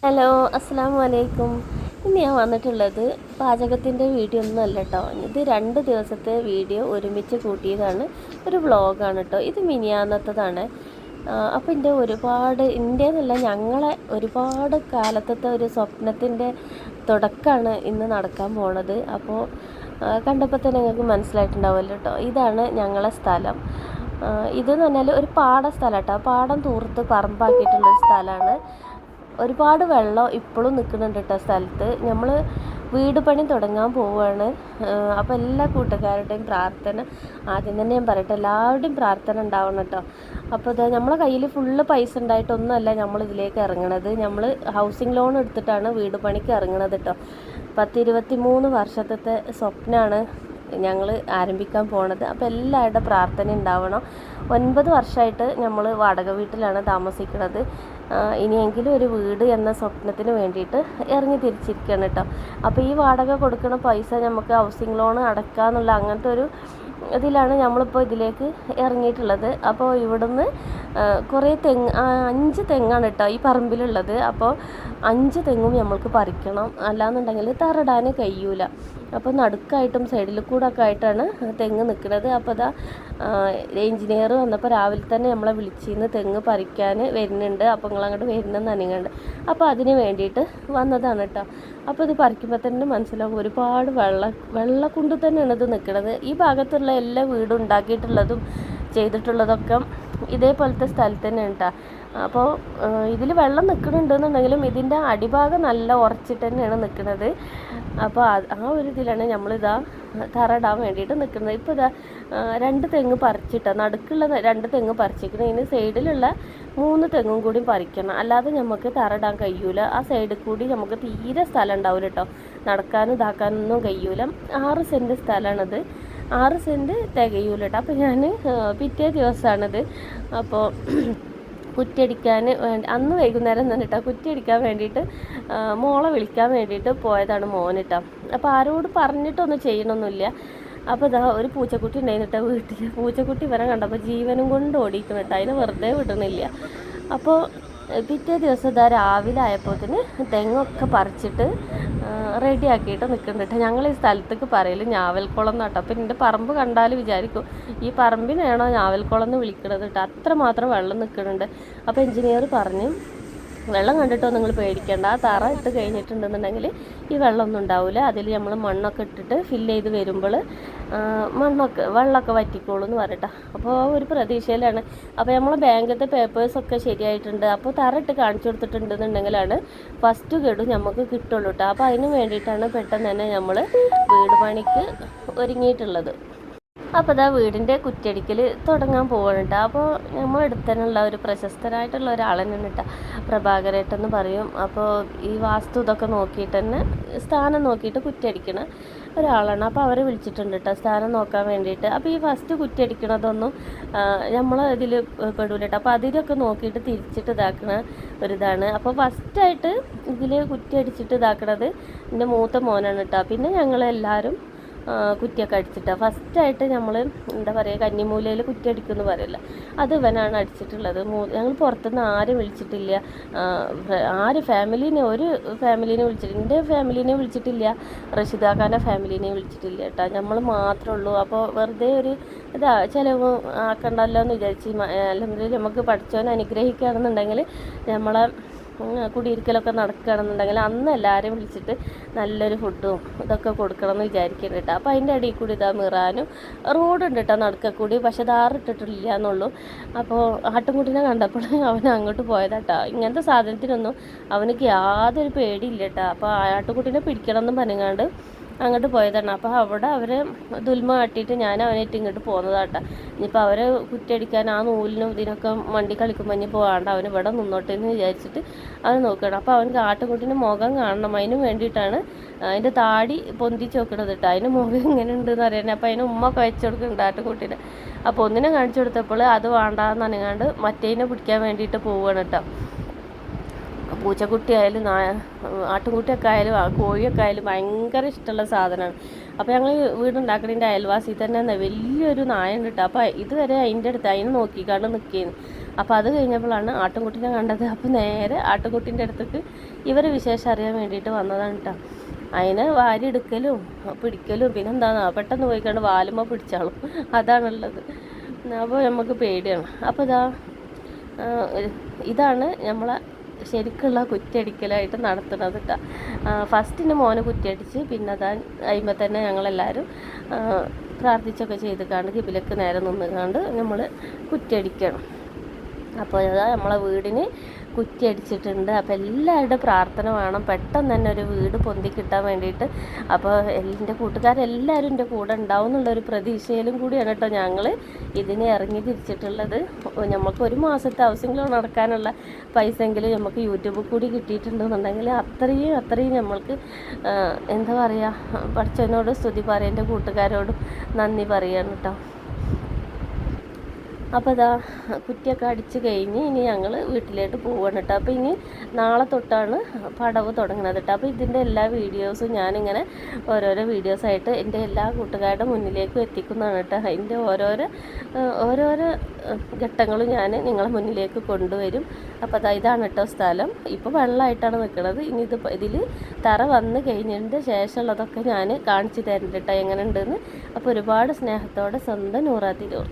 Hello, അസ്സലാമു അലൈക്കും. ഇന്ന് ഞാൻ വന്നിട്ടുള്ളത് പാചകത്തിൻ്റെ വീഡിയോ ഒന്നും അല്ല കേട്ടോ. ഇത് 2 ദിവസത്തെ വീഡിയോ ഒരുമിച്ച് കൂട്ടിയതാണ്. ഒരു വ്ളോഗാണ് കേട്ടോ. ഇത് മിനിയാന്നത്തതാണ്. അപ്പോൾ എൻ്റേതല്ല, ഞങ്ങളെ ഒരുപാട് കാലത്തത്തെ ഒരു സ്വപ്നത്തിൻ്റെ തുടക്കമാണ് ഇന്ന് നടക്കാൻ പോണത്. അപ്പോൾ കണ്ടപ്പോൾ തന്നെ നിങ്ങൾക്ക് മനസ്സിലായിട്ടുണ്ടാവുമല്ലോ കേട്ടോ. ഇതാണ് ഞങ്ങളെ സ്ഥലം. ഇതെന്ന് പറഞ്ഞാൽ ഒരു സ്ഥലം കേട്ടോ. പാടം തൂർത്ത് പറമ്പാക്കിയിട്ടുള്ളൊരു സ്ഥലമാണ്. ഒരുപാട് വെള്ളം ഇപ്പോഴും നിൽക്കുന്നുണ്ട് കേട്ടോ സ്ഥലത്ത്. നമ്മൾ വീട് പണി തുടങ്ങാൻ പോവുകയാണ്. അപ്പോൾ എല്ലാ കൂട്ടുകാരുടെയും പ്രാർത്ഥന ആദ്യം തന്നെ ഞാൻ പറയട്ടെ, എല്ലാവരുടെയും പ്രാർത്ഥന ഉണ്ടാവണം കേട്ടോ. അപ്പോൾ ഇത് നമ്മളെ കയ്യിൽ ഫുള്ള് പൈസ ഉണ്ടായിട്ടൊന്നുമല്ല നമ്മൾ ഇതിലേക്ക് ഇറങ്ങണത്. നമ്മൾ ഹൗസിംഗ് ലോൺ എടുത്തിട്ടാണ് വീട് പണിക്ക് ഇറങ്ങണത് കേട്ടോ. 10-23 വർഷത്തെ സ്വപ്നമാണ് ഞങ്ങൾ ആരംഭിക്കാൻ പോണത്. അപ്പോൾ എല്ലാവരുടെ പ്രാർത്ഥന ഉണ്ടാവണം. 9 വർഷമായിട്ട് നമ്മൾ വാടക വീട്ടിലാണ് താമസിക്കുന്നത്. ഇനിയെങ്കിലും ഒരു വീട് എന്ന സ്വപ്നത്തിന് വേണ്ടിയിട്ട് ഇറങ്ങി തിരിച്ചിരിക്കുകയാണ് കേട്ടോ. അപ്പോൾ ഈ വാടക കൊടുക്കുന്ന പൈസ നമുക്ക് ഹൗസിംഗ് ലോൺ അടയ്ക്കാന്നുള്ള അങ്ങനത്തെ ഒരു ഇതിലാണ് നമ്മളിപ്പോൾ ഇതിലേക്ക് ഇറങ്ങിയിട്ടുള്ളത്. അപ്പോൾ ഇവിടുന്ന് കുറേ 5 തെങ്ങാണ് കേട്ടോ ഈ പറമ്പിലുള്ളത്. അപ്പോൾ 5 തെങ്ങും നമ്മൾക്ക് പറിക്കണം, അല്ലാന്നുണ്ടെങ്കിൽ തറടാൻ കഴിയൂല. അപ്പോൾ നടുക്കായിട്ടും സൈഡിൽ കൂടെ ഒക്കെ ആയിട്ടാണ് തെങ്ങ് നിൽക്കുന്നത്. അപ്പോൾ അതാ എഞ്ചിനീയർ വന്നപ്പോൾ രാവിലെ തന്നെ നമ്മളെ വിളിച്ചിരുന്ന് തെങ്ങ് പറിക്കാൻ വരുന്നുണ്ട്, അപ്പോൾ നിങ്ങളങ്ങോട്ട് വരുന്നെന്ന് അനങ്ങുന്നുണ്ട്. അപ്പോൾ അതിന് വേണ്ടിയിട്ട് വന്നതാണ് കേട്ടോ. അപ്പോൾ ഇത് പറിക്കുമ്പോൾ തന്നെ മനസ്സിലാവും ഒരുപാട് വെള്ളക്കുണ്ട് തന്നെയാണ് ഇത് നിൽക്കുന്നത്. ഈ ഭാഗത്തുള്ള എല്ലാ വീടും ഉണ്ടാക്കിയിട്ടുള്ളതും ചെയ്തിട്ടുള്ളതൊക്കെ ഇതേപോലത്തെ സ്ഥലത്ത് തന്നെയാണ് കേട്ടോ. അപ്പോൾ ഇതിൽ വെള്ളം നിൽക്കുന്നുണ്ടെന്നുണ്ടെങ്കിലും ഇതിൻ്റെ അടിഭാഗം നല്ല ഉറച്ചിട്ട് തന്നെയാണ് നിൽക്കുന്നത്. അപ്പോൾ ആ ഒരു ഇതിലാണ് നമ്മളിതാ തറയിടാൻ വേണ്ടിയിട്ട് നിൽക്കുന്നത്. ഇപ്പോൾ ഇതാ 2 തെങ്ങ് പറിച്ചിട്ടാണ്, നടുക്കുള്ള 2 തെങ്ങ് പറിച്ചിരിക്കണം. ഇതിന് സൈഡിലുള്ള 3 തെങ്ങും കൂടി പറിക്കണം, അല്ലാതെ നമുക്ക് തറയിടാൻ കഴിയൂല. ആ സൈഡിൽ കൂടി നമുക്ക് തീരെ സ്ഥലം ഉണ്ടാവില്ല കേട്ടോ. നടക്കാനും ഇതാക്കാനൊന്നും കഴിയൂല. 6 സെൻറ്റ് സ്ഥലമാണത്. 6 സെൻറ്റ് തികയൂല കേട്ടോ. അപ്പോൾ ഞാൻ പിറ്റേ ദിവസമാണിത്. അപ്പോൾ കുറ്റിയടിക്കാൻ വേണ്ടി അന്ന് വൈകുന്നേരം തന്നെ കേട്ടോ കുറ്റിയടിക്കാൻ വേണ്ടിയിട്ട് മോളെ വിളിക്കാൻ വേണ്ടിയിട്ട് പോയതാണ് മോനിട്ടോ. അപ്പോൾ ആരോട് പറഞ്ഞിട്ടൊന്നും ചെയ്യണമൊന്നുമില്ല. അപ്പോൾ ഇതാ ഒരു പൂച്ചക്കുട്ടി ഉണ്ടായിരുന്നു കേട്ടോ വീട്ടിൽ. പൂച്ചക്കുട്ടി ഇവരെ കണ്ടപ്പോൾ ജീവനും കൊണ്ട് ഓടിക്കണം കേട്ടോ, അതിനെ വെറുതെ വിടണില്ല. അപ്പോൾ പിറ്റേ ദിവസം ഇതാ രാവിലെ ആയപ്പോഴത്തേന് തെങ്ങൊക്കെ പറിച്ചിട്ട് റെഡി ആക്കിയിട്ട് നിൽക്കുന്നുണ്ട് കേട്ടോ. ഞങ്ങൾ ഈ സ്ഥലത്തേക്ക് പറയല് ഞാവൽക്കുളം എന്നാട്ടോ. അപ്പം എൻ്റെ പറമ്പ് കണ്ടാൽ വിചാരിക്കും ഈ പറമ്പിനാണോ ഞാവൽക്കുളം എന്ന് വിളിക്കണത് കേട്ടോ. അത്രമാത്രം വെള്ളം നിൽക്കുന്നുണ്ട്. അപ്പോൾ എഞ്ചിനീയർ പറഞ്ഞു, വെള്ളം കണ്ടിട്ടോ നിങ്ങൾ പേടിക്കേണ്ട, ആ തറ ഇട്ട് കഴിഞ്ഞിട്ടുണ്ടെന്നുണ്ടെങ്കിൽ ഈ വെള്ളമൊന്നും ഉണ്ടാവില്ല. അതിൽ നമ്മൾ മണ്ണൊക്കെ ഇട്ടിട്ട് ഫില്ല് ചെയ്ത് വരുമ്പോൾ വെള്ളമൊക്കെ വറ്റിക്കോളൂ എന്ന് പറയട്ടെ. അപ്പോൾ ഒരു പ്രതീക്ഷയിലാണ്. അപ്പോൾ നമ്മളെ ബാങ്കിലത്തെ പേപ്പേഴ്സൊക്കെ ശരിയായിട്ടുണ്ട്. അപ്പോൾ തറ ഇട്ട് കാണിച്ചു കൊടുത്തിട്ടുണ്ടെന്നുണ്ടെങ്കിലാണ് ഫസ്റ്റ് ഗഡു നമുക്ക് കിട്ടുള്ളൂ കേട്ടോ. അപ്പോൾ അതിന് വേണ്ടിയിട്ടാണ് പെട്ടെന്ന് തന്നെ നമ്മൾ വീട് പണിക്ക് ഒരുങ്ങിയിട്ടുള്ളത്. അപ്പോൾ ഇതാ വീടിൻ്റെ കുറ്റിയടിക്കൽ തുടങ്ങാൻ പോവാണ് കേട്ടോ. അപ്പോൾ നമ്മൾ അടുത്തനുള്ള ഒരു പ്രശസ്തനായിട്ടുള്ള ഒരാളെന്നാണ് കേട്ടോ, പ്രഭാകരേട്ടെന്ന് പറയും. അപ്പോൾ ഈ വാസ്തു ഇതൊക്കെ നോക്കിയിട്ട് തന്നെ സ്ഥാനം നോക്കിയിട്ട് കുറ്റിയടിക്കണ ഒരാളാണ്. അപ്പോൾ അവരെ വിളിച്ചിട്ടുണ്ട് കേട്ടോ സ്ഥാനം നോക്കാൻ വേണ്ടിയിട്ട്. അപ്പോൾ ഈ ഫസ്റ്റ് കുറ്റിയടിക്കണതൊന്നും നമ്മൾ ഇതിൽ പെടൂല കേട്ടോ. അപ്പോൾ അതിലൊക്കെ നോക്കിയിട്ട് തിരിച്ചിട്ട് ഇതാക്കണ ഒരിതാണ്. അപ്പോൾ ഫസ്റ്റായിട്ട് ഇതിൽ കുറ്റിയടിച്ചിട്ട് ഇതാക്കണത് എൻ്റെ മൂത്ത മോനാണ് കേട്ടോ. പിന്നെ ഞങ്ങളെല്ലാവരും കുറ്റിയൊക്കെ അടിച്ചിട്ടാണ്. ഫസ്റ്റായിട്ട് നമ്മൾ എന്താ പറയുക, കന്നിമൂലയിൽ കുറ്റി അടിക്കുമെന്ന് പറയില്ല, അത് ഇവനാണ് അടിച്ചിട്ടുള്ളത്. ഞങ്ങൾ പുറത്തുനിന്ന് ആരും വിളിച്ചിട്ടില്ല. ഒരു ഫാമിലീനെ വിളിച്ചിട്ടില്ല. എൻ്റെ ഫാമിലീനെ വിളിച്ചിട്ടില്ല, റഷിദാഖാൻ്റെ ഫാമിലീനെ വിളിച്ചിട്ടില്ല കേട്ടോ. നമ്മൾ മാത്രമേ ഉള്ളൂ. അപ്പോൾ വെറുതെ ഒരു ചിലവ് ആക്കണ്ടല്ലോ എന്ന് വിചാരിച്ച് അല്ലെങ്കിൽ നമുക്ക് പഠിച്ചവനെ അനുഗ്രഹിക്കുകയാണെന്നുണ്ടെങ്കിൽ നമ്മളെ കുടിയിരിക്കലൊക്കെ നടക്കുകയാണെന്നുണ്ടെങ്കിൽ അന്ന് എല്ലാവരെയും വിളിച്ചിട്ട് നല്ലൊരു ഫുഡും ഇതൊക്കെ കൊടുക്കണം എന്ന് വിചാരിക്കുന്നുണ്ട് കേട്ടോ. അപ്പോൾ അതിൻ്റെ അടിയിൽ കൂടി ഇതാ മിറാനും റോഡുണ്ട് കേട്ടോ നടുക്കക്കൂടി, പക്ഷെ ഇട്ടിട്ടില്ല എന്നുള്ളൂ. അപ്പോൾ ആട്ടുംകുട്ടിനെ കണ്ടപ്പോൾ അവൻ അങ്ങോട്ട് പോയതാട്ടോ. ഇങ്ങനത്തെ സാധനത്തിനൊന്നും അവനക്ക് യാതൊരു പേടിയില്ല കേട്ടോ. അപ്പോൾ ആട്ടുംകുട്ടീനെ പിടിക്കണം എന്ന് പറഞ്ഞാണ്ട് അങ്ങോട്ട് പോയതാണ്. അപ്പോൾ അവിടെ അവരെ ദുൽമ കാട്ടിയിട്ട് ഞാൻ അവനായിട്ട് ഇങ്ങോട്ട് പോകുന്നതാട്ടോ. ഇനിയിപ്പോൾ അവരെ കുറ്റിയടിക്കാൻ ആ നൂലിനും ഇതിനൊക്കെ മണ്ടി കളിക്കുമ്പോൾ ഇനി പോകാണ്ട് അവന് ഇവിടെ നിന്നോട്ടെ എന്ന് വിചാരിച്ചിട്ട് അവൻ നോക്കണം. അപ്പോൾ അവൻ ആട്ടുകുട്ടീൻ്റെ മുഖം കാണണം, അതിന് വേണ്ടിയിട്ടാണ് അതിൻ്റെ താടി പൊന്തിച്ച് നോക്കണത് കേട്ടോ. അതിന് മുഖം ഇങ്ങനെ ഉണ്ടെന്ന് അറിയാൻ. അപ്പോൾ അതിന് ഉമ്മ വെച്ച് കൊടുക്കുന്നുണ്ട് ആട്ടുകുട്ടീനെ. അപ്പോൾ ഒന്നിനെ കാണിച്ചു കൊടുത്തപ്പോൾ അത് വേണ്ടാന്ന് പറഞ്ഞാണ്ട് മറ്റേതിനെ പിടിക്കാൻ വേണ്ടിയിട്ട് പോവുകയാണ് കേട്ടോ. പൂച്ചക്കുട്ടിയായാലും ആട്ടുംകുട്ടിയൊക്കെ ആയാലും കോഴിയൊക്കെ ആയാലും ഭയങ്കര ഇഷ്ടമുള്ള സാധനമാണ്. അപ്പോൾ ഞങ്ങൾ വീടുണ്ടാക്കണതിൻ്റെ അയൽവാസി തന്നെ വലിയൊരു നായ ഉണ്ട് കേട്ടോ. അപ്പോൾ ഇതുവരെ അതിൻ്റെ അടുത്ത് അതിനെ നോക്കിക്കാണ്ട് നിൽക്കുകയാണ്. അപ്പോൾ അത് കഴിഞ്ഞപ്പോഴാണ് ആട്ടുംകുട്ടീനെ കണ്ടത്. അപ്പോൾ നേരെ ആട്ടുംകുട്ടീൻ്റെ അടുത്തേക്ക് ഇവർ വിശേഷം അറിയാൻ വേണ്ടിയിട്ട് വന്നതാണ് കേട്ടോ. അതിനെ വാരി എടുക്കലും പിടിക്കലും പിന്നെന്താ പെട്ടെന്ന് പോയിക്കാണ്ട് വാലുമ്പോൾ പിടിച്ചാളും, അതാണുള്ളത്. അപ്പോൾ നമുക്ക് പേടിയാണ്. അപ്പോൾ ഇതാണ് നമ്മളെ ശരിക്കുള്ള കുറ്റിയടിക്കലായിട്ട് നടത്തുന്നത് കേട്ടോ. ഫസ്റ്റിന് മോന് കുറ്റിയടിച്ച് പിന്നെ അതിന്മേൽ തന്നെ ഞങ്ങളെല്ലാവരും പ്രാർത്ഥിച്ചൊക്കെ ചെയ്ത് കിബിലക്ക് നേരെ നിന്നുകൊണ്ട് നമ്മൾ കുറ്റിയടിക്കണം. അപ്പോൾ നമ്മളെ വീടിന് കുറ്റി അടിച്ചിട്ടുണ്ട്. അപ്പോൾ എല്ലാവരുടെ പ്രാർത്ഥന വേണം പെട്ടെന്ന് തന്നെ ഒരു വീട് പൊന്തി കിട്ടാൻ വേണ്ടിയിട്ട്. അപ്പോൾ എൻ്റെ കൂട്ടുകാരെല്ലാവരും എൻ്റെ കൂടെ ഉണ്ടാവും എന്നുള്ളൊരു പ്രതീക്ഷയിലും കൂടിയാണ് കേട്ടോ ഞങ്ങൾ ഇതിനെ ഇറങ്ങി തിരിച്ചിട്ടുള്ളത്. നമുക്ക് ഒരു മാസത്തെ ഹൗസിംഗ് ലോൺ നടക്കാനുള്ള പൈസയെങ്കിലും നമുക്ക് യൂട്യൂബിൽ കൂടി കിട്ടിയിട്ടുണ്ടെന്നുണ്ടെങ്കിൽ അത്രയും നമ്മൾക്ക് എന്താ പറയുക, പഠിച്ചവനോട് സ്തുതി പറയാം, എൻ്റെ കൂട്ടുകാരോടും നന്ദി പറയാണ് കേട്ടോ. അപ്പോൾ കുറ്റിയൊക്കെ അടിച്ച് കഴിഞ്ഞ് ഇനി ഞങ്ങൾ വീട്ടിലേക്ക് പോവുകയാണ് കേട്ടോ. അപ്പോൾ ഇനി നാളെ തൊട്ടാണ് പടവ് തുടങ്ങുന്നത് കേട്ടോ. അപ്പോൾ ഇതിൻ്റെ എല്ലാ വീഡിയോസും ഞാനിങ്ങനെ ഓരോരോ വീഡിയോസായിട്ട് എൻ്റെ എല്ലാ കൂട്ടുകാരുടെ മുന്നിലേക്കും എത്തിക്കുന്നതാണ് കേട്ടോ. അതിൻ്റെ ഓരോരോ ഘട്ടങ്ങളും ഞാൻ നിങ്ങളെ മുന്നിലേക്ക് കൊണ്ടുവരും. അപ്പോൾ ഇതാണ് കേട്ടോ സ്ഥലം. ഇപ്പോൾ വെള്ളമായിട്ടാണ് നിൽക്കുന്നത്. ഇനി ഇതിൽ തറ വന്ന് കഴിഞ്ഞതിൻ്റെ ശേഷമുള്ളതൊക്കെ ഞാൻ കാണിച്ചു തരുന്നുണ്ട് കേട്ടോ എങ്ങനെ ഉണ്ടെന്ന്. അപ്പോൾ ഒരുപാട് സ്നേഹത്തോടെ സ്വന്തം നൂറാ തിരൂർ.